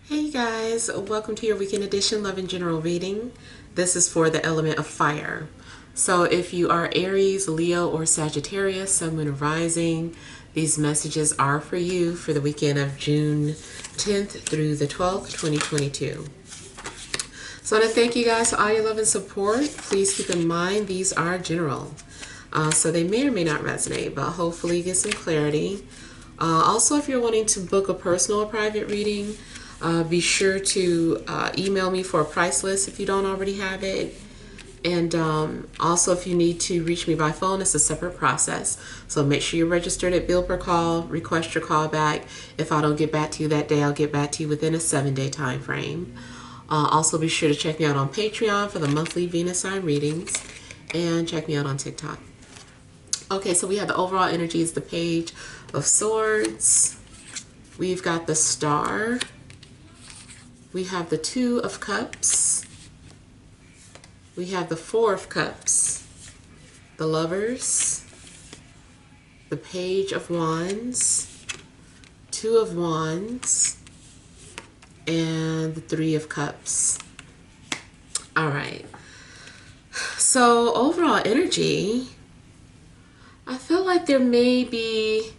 Hey guys, welcome to your weekend edition Love and General reading. This is for the element of fire. So if you are Aries, Leo, or Sagittarius, Sun, Moon, or Rising, these messages are for you for the weekend of June 10th through the 12th, 2022. So I want to thank you guys for all your love and support. Please keep in mind these are general. So they may or may not resonate, but hopefully you get some clarity. Also, if you're wanting to book a personal or private reading, be sure to email me for a price list if you don't already have it. And also, if you need to reach me by phone, it's a separate process. So make sure you're registered at bill per call, request your call back. If I don't get back to you that day, I'll get back to you within a 7-day time frame. Also, be sure to check me out on Patreon for the monthly Venus sign readings, and check me out on TikTok. Okay, so we have the overall energy is the Page of Swords. We've got the Star. We have the Two of Cups. We have the Four of Cups. The Lovers. The Page of Wands. Two of Wands. And the Three of Cups. All right. So overall energy, I feel like there may be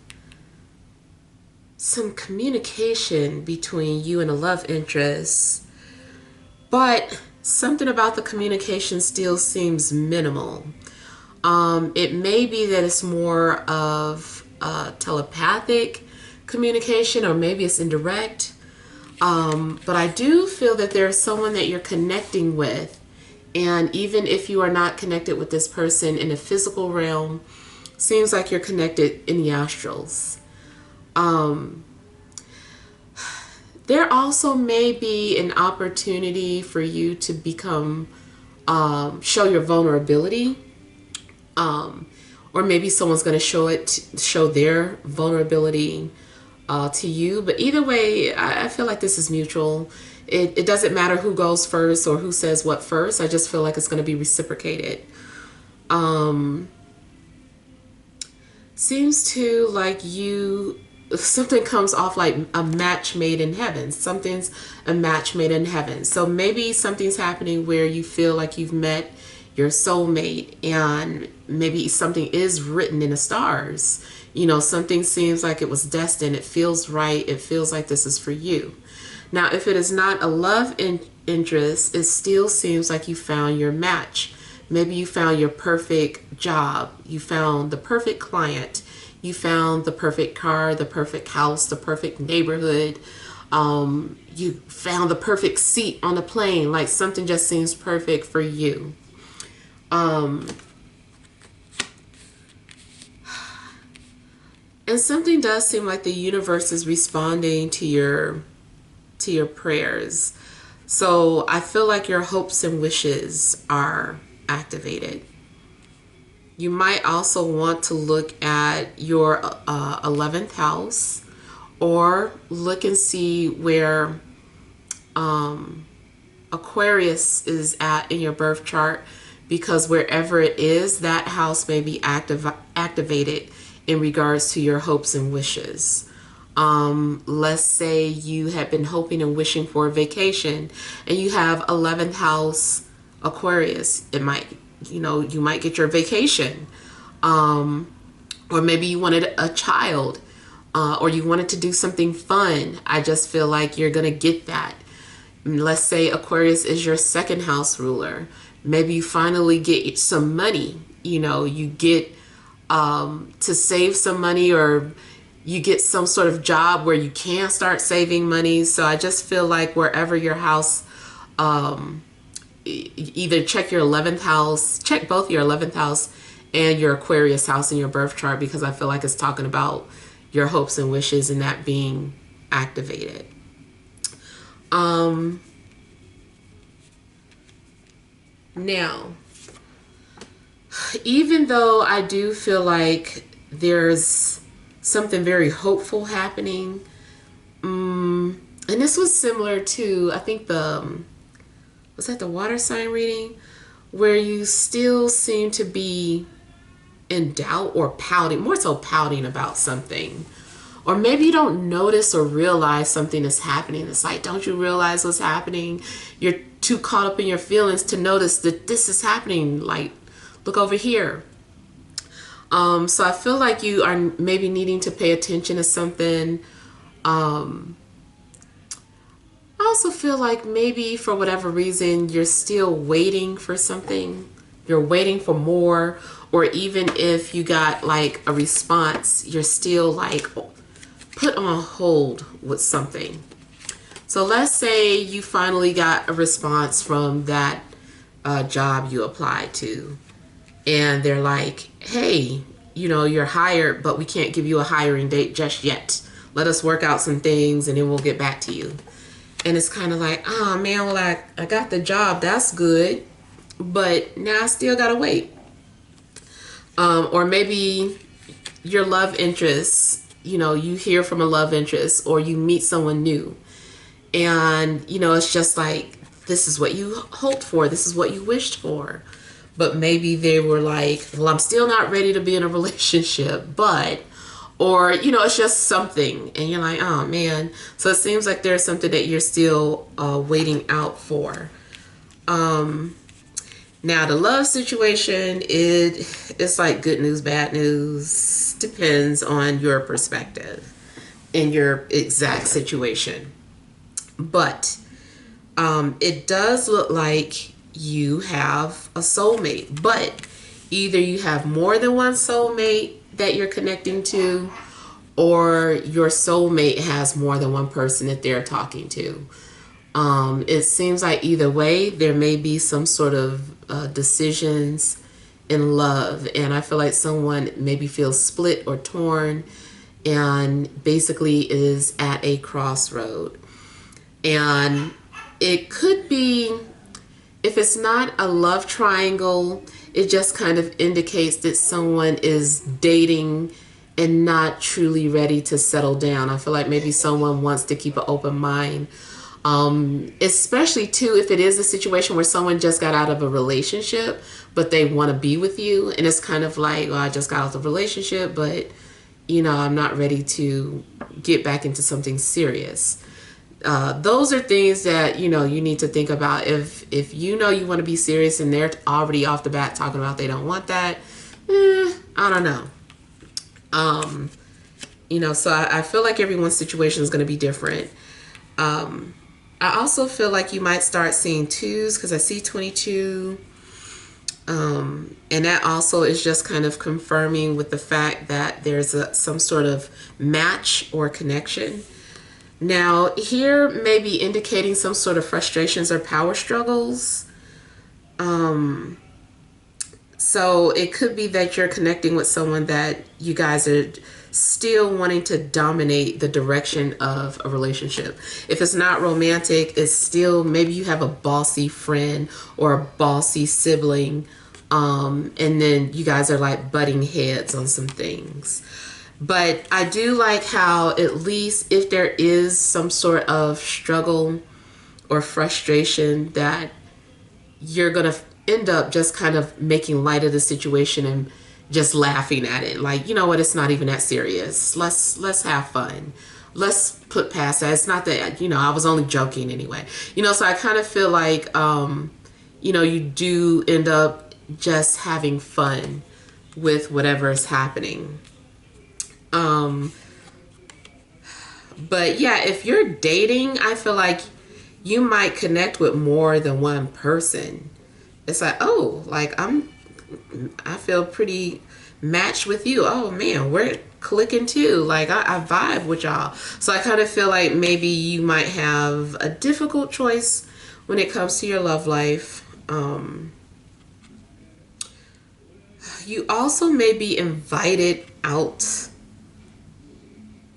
some communication between you and a love interest, but something about the communication still seems minimal. It may be that it's more of telepathic communication, or maybe it's indirect. But I do feel that there's someone that you're connecting with, and even if you are not connected with this person in the physical realm, seems like you're connected in the astrals. There also may be an opportunity for you to become, show your vulnerability, or maybe someone's going to show their vulnerability to you. But either way, I feel like this is mutual. It doesn't matter who goes first or who says what first. I just feel like it's going to be reciprocated. Seems to like something comes off like a match made in heaven. Something's a match made in heaven. So maybe something's happening where you feel like you've met your soulmate, and maybe something is written in the stars. You know, something seems like it was destined. It feels right. It feels like this is for you. Now, if it is not a love interest, it still seems like you found your match. Maybe you found your perfect job. You found the perfect client. You found the perfect car, the perfect house, the perfect neighborhood. You found the perfect seat on the plane. Like something just seems perfect for you. And something does seem like the universe is responding to your prayers. So I feel like your hopes and wishes are activated. You might also want to look at your 11th house, or look and see where Aquarius is at in your birth chart, because wherever it is, that house may be activated in regards to your hopes and wishes. Let's say you have been hoping and wishing for a vacation, and you have 11th house Aquarius. It might, you might get your vacation. Or maybe you wanted a child, or you wanted to do something fun. I just feel like you're going to get that. Let's say Aquarius is your second house ruler. Maybe you finally get some money. You get to save some money, or you get some sort of job where you can start saving money. So I just feel like wherever your house, either check your 11th house, check both your 11th house and your Aquarius house in your birth chart, because I feel like it's talking about your hopes and wishes and that being activated. Now, even though I do feel like there's something very hopeful happening, and this was similar to, I think was that the water sign reading, where you still seem to be in doubt or pouting, more so pouting about something, Or maybe you don't notice or realize something is happening. It's like, don't you realize what's happening? You're too caught up in your feelings to notice that this is happening. Like, look over here. So I feel like you are maybe needing to pay attention to something. I also feel like maybe for whatever reason, you're still waiting for something. You're waiting for more. Or even if you got like a response, you're still like put on hold with something. So let's say you finally got a response from that job you applied to. And they're like, hey, you know, you're hired, but we can't give you a hiring date just yet. Let us work out some things and then we'll get back to you. And it's kind of like, oh man, well, I got the job. That's good. But now I still got to wait. Or maybe your love interest, you know, you hear from a love interest or you meet someone new. And, you know, it's just like, this is what you hoped for. This is what you wished for. But maybe they were like, well, I'm still not ready to be in a relationship, but, or, you know, it's just something. And you're like, oh man. So it seems like there's something that you're still waiting out for. Now the love situation, it's like good news, bad news. Depends on your perspective and your exact situation. But it does look like you have a soulmate, but either you have more than one soulmate that you're connecting to, or your soulmate has more than one person that they're talking to. It seems like either way, there may be some sort of decisions in love. And I feel like someone maybe feels split or torn and basically is at a crossroad. And it could be, if it's not a love triangle, it just kind of indicates that someone is dating and not truly ready to settle down. I feel like maybe someone wants to keep an open mind. Especially too, if it is a situation where someone just got out of a relationship, but they want to be with you. And it's kind of like, well, I just got out of the relationship, but you know, I'm not ready to get back into something serious. Those are things that, you know, you need to think about. If you know you want to be serious and they're already off the bat talking about they don't want that, I don't know. You know, so I feel like everyone's situation is going to be different. I also feel like you might start seeing twos because I see 22. And that also is just kind of confirming with the fact that there's some sort of match or connection. Now, here may be indicating some sort of frustrations or power struggles. So it could be that you're connecting with someone that you guys are still wanting to dominate the direction of a relationship. If it's not romantic, it's still, maybe you have a bossy friend or a bossy sibling. And then you guys are like butting heads on some things. But I do like how, at least if there is some sort of struggle or frustration, that you're going to end up just kind of making light of the situation and just laughing at it. Like, you know what, it's not even that serious. Let's have fun. Let's put past that. It's not that, you know, I was only joking anyway. You know, so I kind of feel like, you know, you do end up just having fun with whatever is happening. But yeah, if you're dating, I feel like you might connect with more than one person. It's like, oh, like I feel pretty matched with you. Oh man, we're clicking too. Like I vibe with y'all. So I kind of feel like maybe you might have a difficult choice when it comes to your love life. You also may be invited out.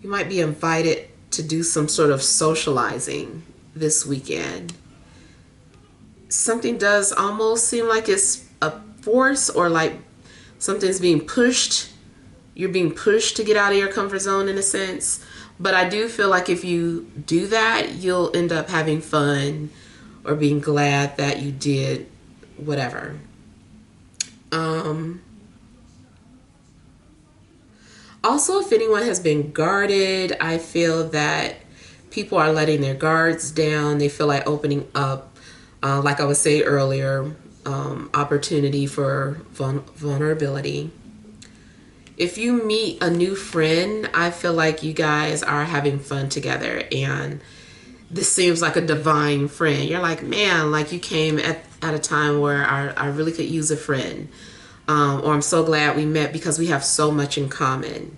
You might be invited to do some sort of socializing this weekend. Something does almost seem like it's a force, or like something's being pushed. You're being pushed to get out of your comfort zone in a sense. But I do feel like if you do that, you'll end up having fun or being glad that you did whatever. Also, if anyone has been guarded, I feel that people are letting their guards down. They feel like opening up, like I was saying earlier, opportunity for vulnerability. If you meet a new friend, I feel like you guys are having fun together, and this seems like a divine friend. You're like, man, like you came at a time where I really could use a friend. Or I'm so glad we met because we have so much in common.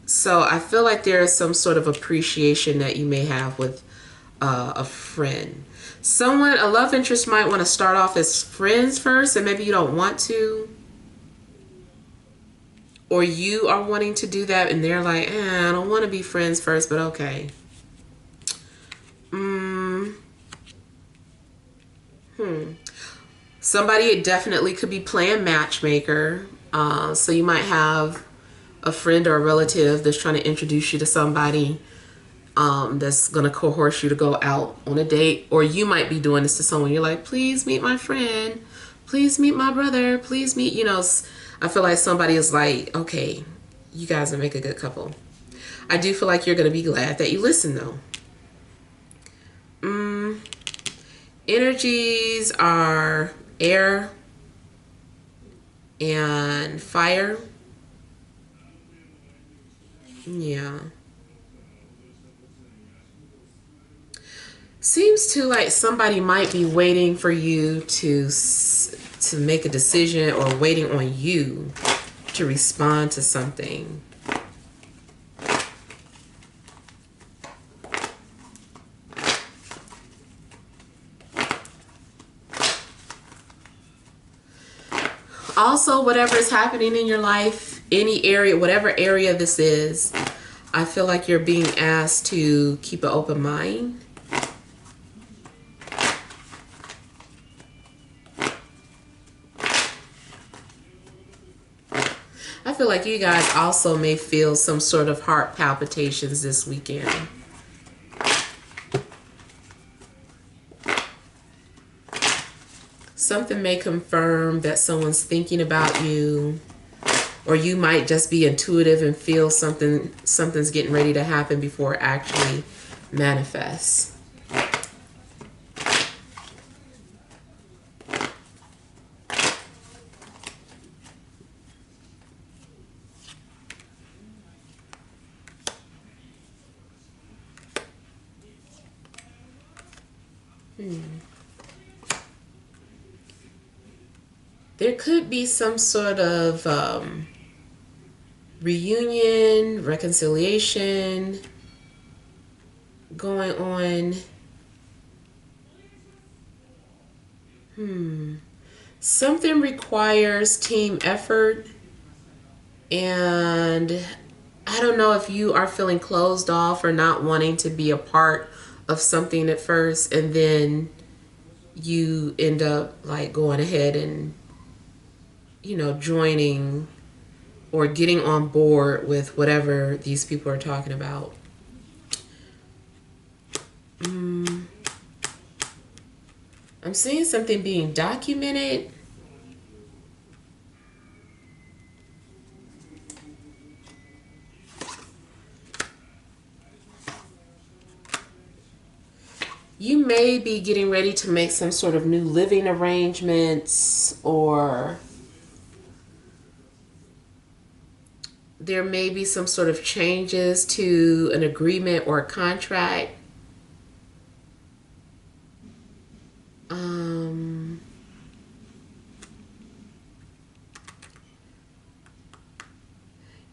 So I feel like there is some sort of appreciation that you may have with a friend. A love interest might want to start off as friends first, and maybe you don't want to. Or you are wanting to do that, and they're like, I don't want to be friends first, but okay. Somebody definitely could be playing matchmaker. So you might have a friend or a relative that's trying to introduce you to somebody that's going to coerce you to go out on a date. Or you might be doing this to someone. You're like, please meet my friend. Please meet my brother. Please meet, I feel like somebody is like, okay, you guys will make a good couple. I do feel like you're going to be glad that you listened, though. Energies are air and fire. Yeah. Seems to like somebody might be waiting for you to make a decision, or waiting on you to respond to something. Also, whatever is happening in your life, any area, whatever area this is, I feel like you're being asked to keep an open mind. I feel like you guys also may feel some sort of heart palpitations this weekend. Something may confirm that someone's thinking about you, or you might just be intuitive and feel something's getting ready to happen before it actually manifests. There could be some sort of reunion, reconciliation going on. Something requires team effort, and I don't know if you are feeling closed off or not wanting to be a part of something at first, and then you end up like going ahead and joining or getting on board with whatever these people are talking about. I'm seeing something being documented. You may be getting ready to make some sort of new living arrangements, or there may be some sort of changes to an agreement or a contract.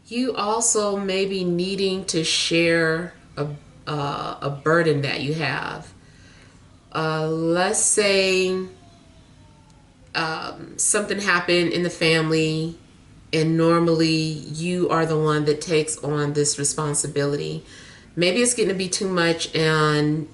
You also may be needing to share a burden that you have. Let's say something happened in the family, and normally you are the one that takes on this responsibility. Maybe it's getting to be too much, and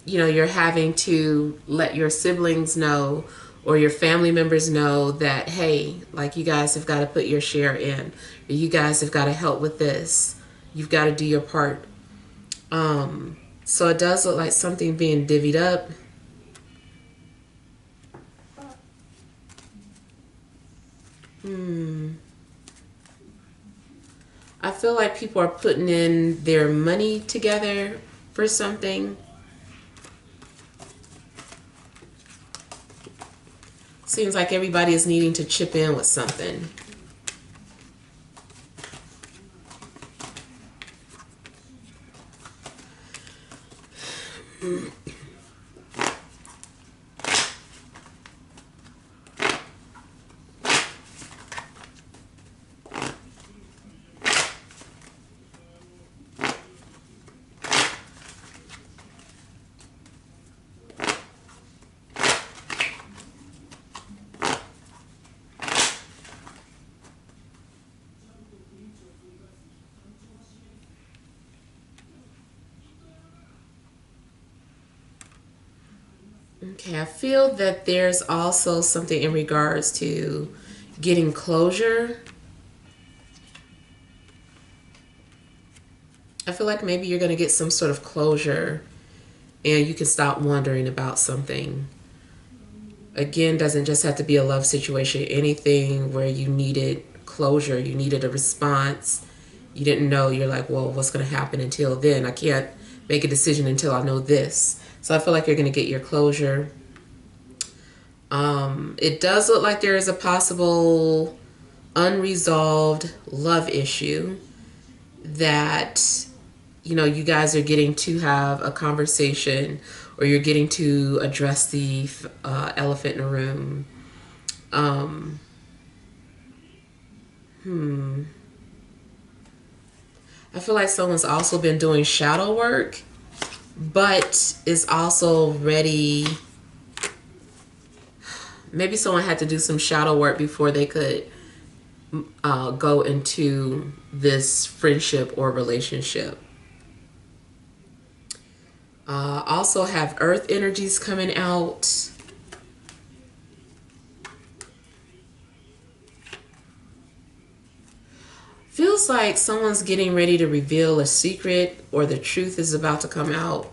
you're having to let your siblings know or your family members know that, hey, like, you guys have got to put your share in, or you guys have got to help with this. You've got to do your part. So it does look like something being divvied up. people are putting in their money together for something. Seems like everybody is needing to chip in with something. Okay, I feel that there's also something in regards to getting closure. I feel like maybe you're going to get some sort of closure and you can stop wondering about something. Again, doesn't just have to be a love situation. Anything where you needed closure, you needed a response. You didn't know, you're like, well, what's going to happen until then? I can't make a decision until I know this. So I feel like you're going to get your closure. It does look like there is a possible unresolved love issue that, you know, you guys are getting to have a conversation, or you're getting to address the elephant in the room. I feel like someone's also been doing shadow work, but is also ready. Maybe someone had to do some shadow work before they could go into this friendship or relationship. Also have earth energies coming out. Feels like someone's getting ready to reveal a secret, or the truth is about to come out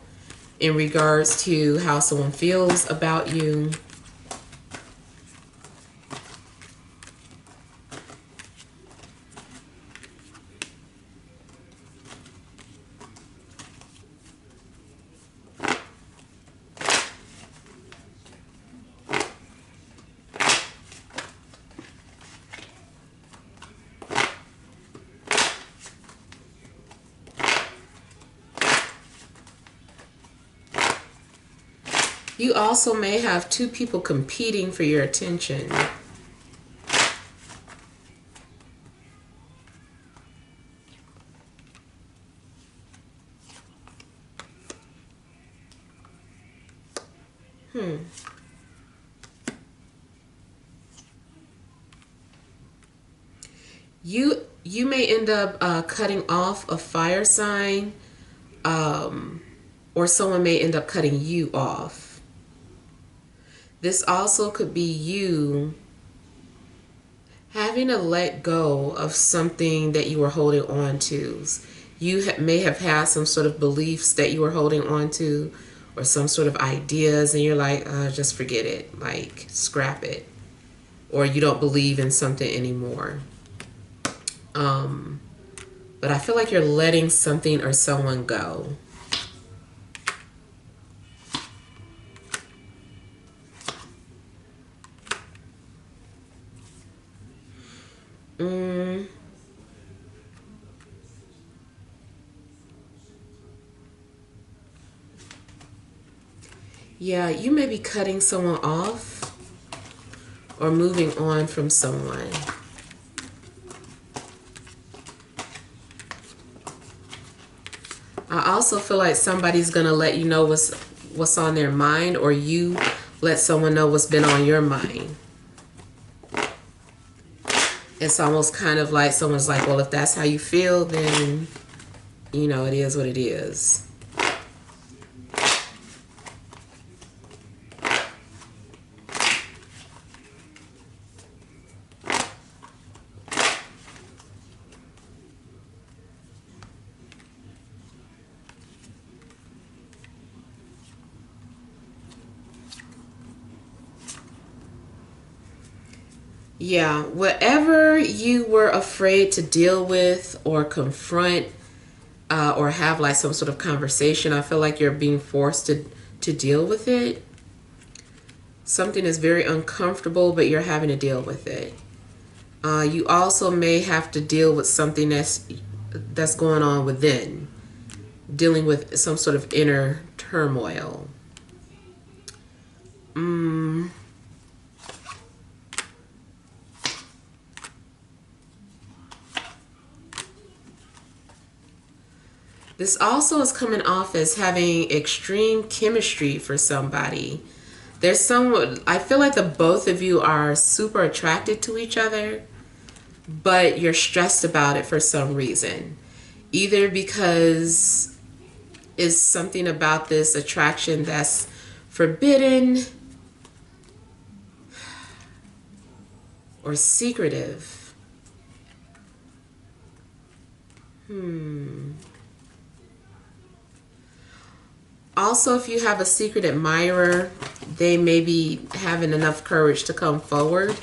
in regards to how someone feels about you. You also may have two people competing for your attention. You may end up cutting off a fire sign, or someone may end up cutting you off. This also could be you having to let go of something that you were holding on to. You may have had some sort of beliefs that you were holding on to, or some sort of ideas, and you're like, just forget it, like scrap it, or you don't believe in something anymore. But I feel like you're letting something or someone go. Yeah, you may be cutting someone off or moving on from someone. I also feel like somebody's gonna let you know what's on their mind, or you let someone know what's been on your mind. It's almost kind of like someone's like, well, if that's how you feel, then, you know, it is what it is. Yeah, whatever you were afraid to deal with or confront, or have like some sort of conversation, I feel like you're being forced to deal with it. Something is very uncomfortable, but you're having to deal with it. You also may have to deal with something that's going on within, dealing with some sort of inner turmoil. This also is coming off as having extreme chemistry for somebody. There's someone, I feel like the both of you are super attracted to each other, but you're stressed about it for some reason. Either because it's something about this attraction that's forbidden or secretive. Also, if you have a secret admirer, they may be having enough courage to come forward.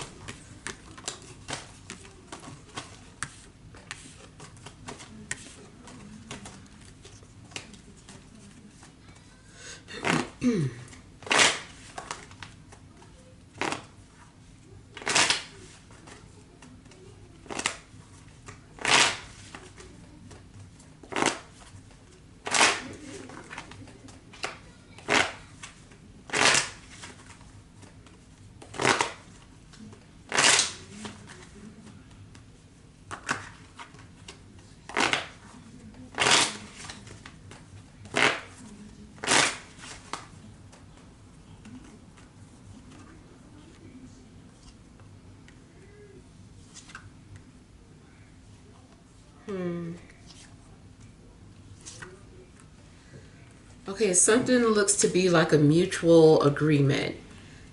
Okay, something looks to be like a mutual agreement.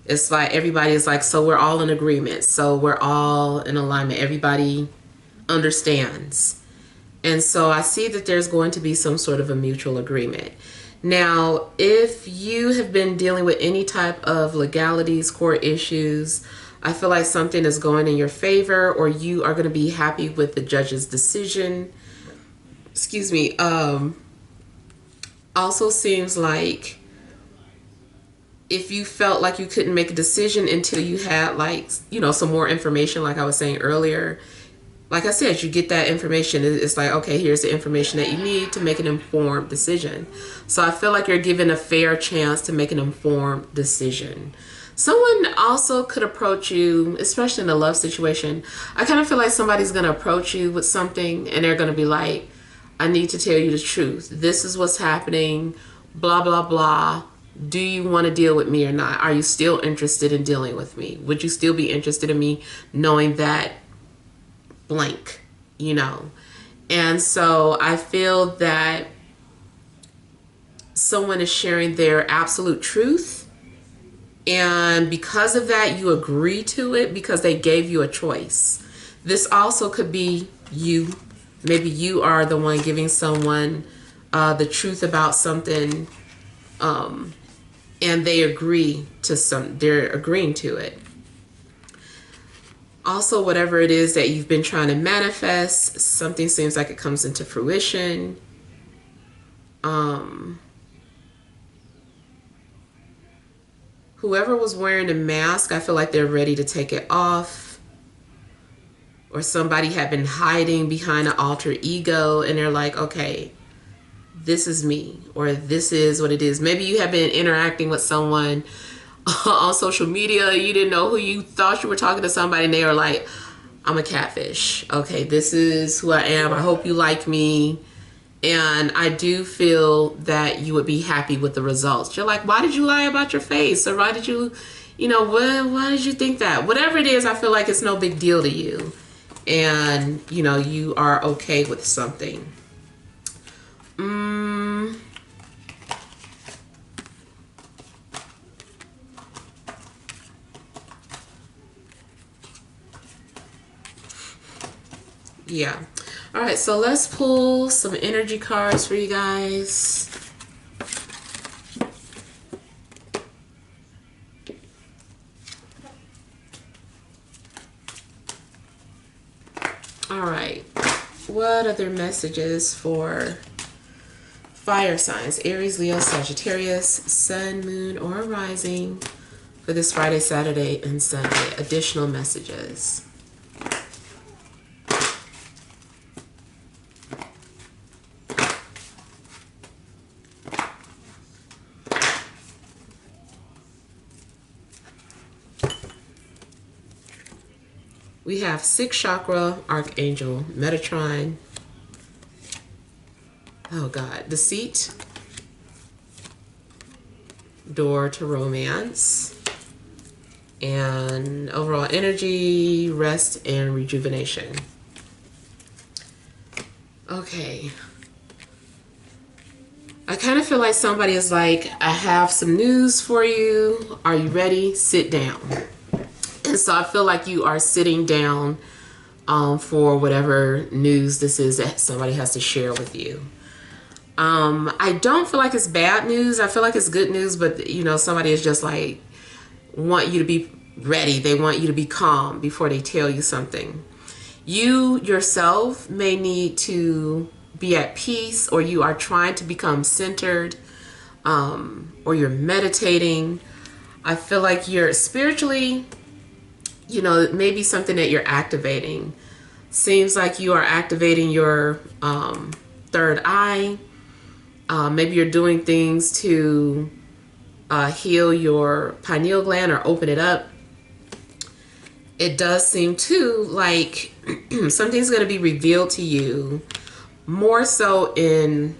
It's like everybody is like, so we're all in agreement. So we're all in alignment. Everybody understands. And so I see that there's going to be some sort of a mutual agreement. Now, if you have been dealing with any type of legalities, court issues, I feel like something is going in your favor, or you are going to be happy with the judge's decision. Excuse me. Also seems like if you felt like you couldn't make a decision until you had like, some more information, like I was saying earlier, like I said, you get that information. It's like, okay, here's the information that you need to make an informed decision. So I feel like you're given a fair chance to make an informed decision. Someone also could approach you, especially in a love situation. I kind of feel like somebody's going to approach you with something and they're going to be like, I need to tell you the truth. This is what's happening, blah, blah, blah. Do you want to deal with me or not? Are you still interested in dealing with me? Would you still be interested in me knowing that blank, And so I feel that someone is sharing their absolute truth. And because of that, you agree to it because they gave you a choice. This also could be you. Maybe you are the one giving someone the truth about something, and they're agreeing to it. Also, whatever it is that you've been trying to manifest, something seems like it comes into fruition. Whoever was wearing a mask, I feel like they're ready to take it off. Or somebody had been hiding behind an alter ego and they're like, okay, this is me, or this is what it is. Maybe you have been interacting with someone on social media. You didn't know who you thought you were talking to somebody and they were like, I'm a catfish. Okay, this is who I am. I hope you like me. And I do feel that you would be happy with the results. You're like, why did you lie about your face? Or why did you, why did you think that? Whatever it is, I feel like it's no big deal to you. And, you are okay with something. Yeah. All right, so let's pull some energy cards for you guys. All right. What other messages for fire signs? Aries, Leo, Sagittarius, Sun, Moon, or Rising for this Friday, Saturday, and Sunday. Additional messages. We have 6th chakra, Archangel Metatron. Oh God, deceit, door to romance, and overall energy, rest, and rejuvenation. Okay. I kind of feel like somebody is like, I have some news for you. Are you ready? Sit down. And so I feel like you are sitting down for whatever news this is that somebody has to share with you. I don't feel like it's bad news. I feel like it's good news, but you know, somebody is just like, want you to be ready. They want you to be calm before they tell you something. You yourself may need to be at peace, or you are trying to become centered, or you're meditating. I feel like you're spiritually, you know, maybe something that you're activating. Seems like you are activating your third eye. Maybe you're doing things to heal your pineal gland or open it up. It does seem too like something's going to be revealed to you, more so in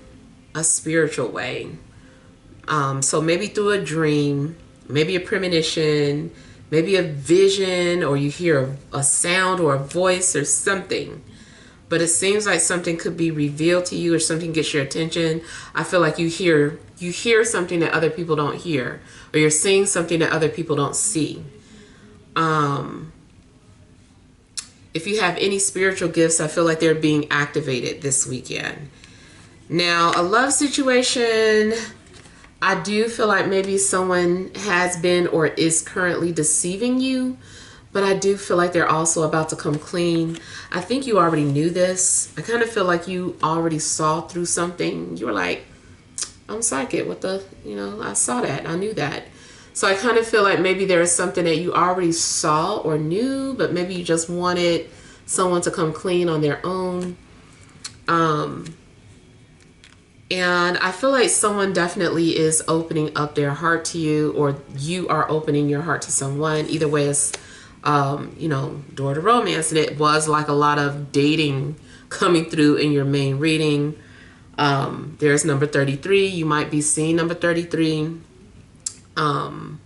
a spiritual way. So maybe through a dream, maybe a premonition, maybe a vision, or you hear a sound or a voice or something. But it seems like something could be revealed to you, or something gets your attention. I feel like you hear something that other people don't hear, or you're seeing something that other people don't see. If you have any spiritual gifts, I feel like they're being activated this weekend. Now, a love situation, I do feel like maybe someone has been or is currently deceiving you, but I do feel like they're also about to come clean. I think you already knew this. I kind of feel like you already saw through something. You were like, I'm psychic. What the, you know, I saw that. I knew that. So I kind of feel like maybe there is something that you already saw or knew, but maybe you just wanted someone to come clean on their own. And I feel like someone definitely is opening up their heart to you, or you are opening your heart to someone. Either way, it's, you know, door to romance. And it was like a lot of dating coming through in your main reading. There's number 33. You might be seeing number 33. I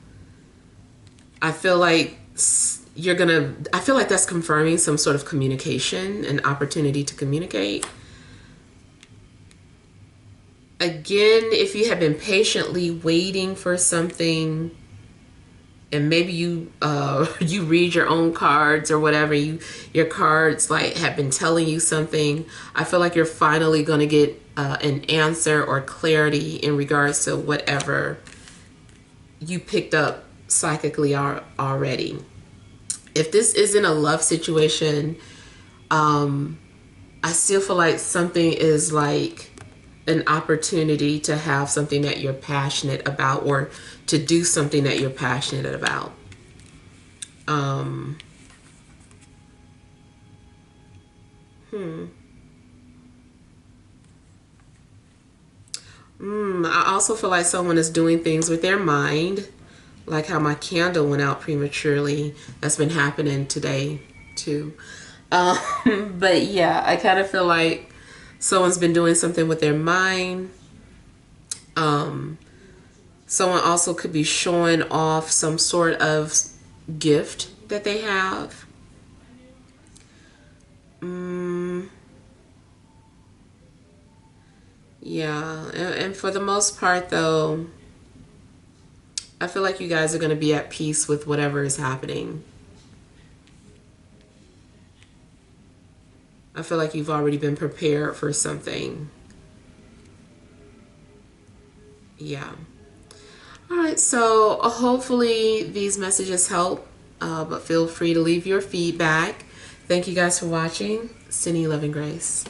feel like I feel like that's confirming some sort of communication, an opportunity to communicate. Again, if you have been patiently waiting for something, and maybe you you read your own cards or whatever, your cards like have been telling you something, I feel like you're finally going to get an answer or clarity in regards to whatever you picked up psychically already. If this isn't a love situation, I still feel like something is like an opportunity to have something that you're passionate about, or to do something that you're passionate about. I also feel like someone is doing things with their mind, like how my candle went out prematurely. That's been happening today too. But yeah, I kind of feel like someone's been doing something with their mind. Someone also could be showing off some sort of gift that they have. Yeah, and for the most part though, I feel like you guys are going to be at peace with whatever is happening. I feel like you've already been prepared for something. Yeah. All right, so hopefully these messages help, but feel free to leave your feedback. Thank you guys for watching. Sending you love and grace.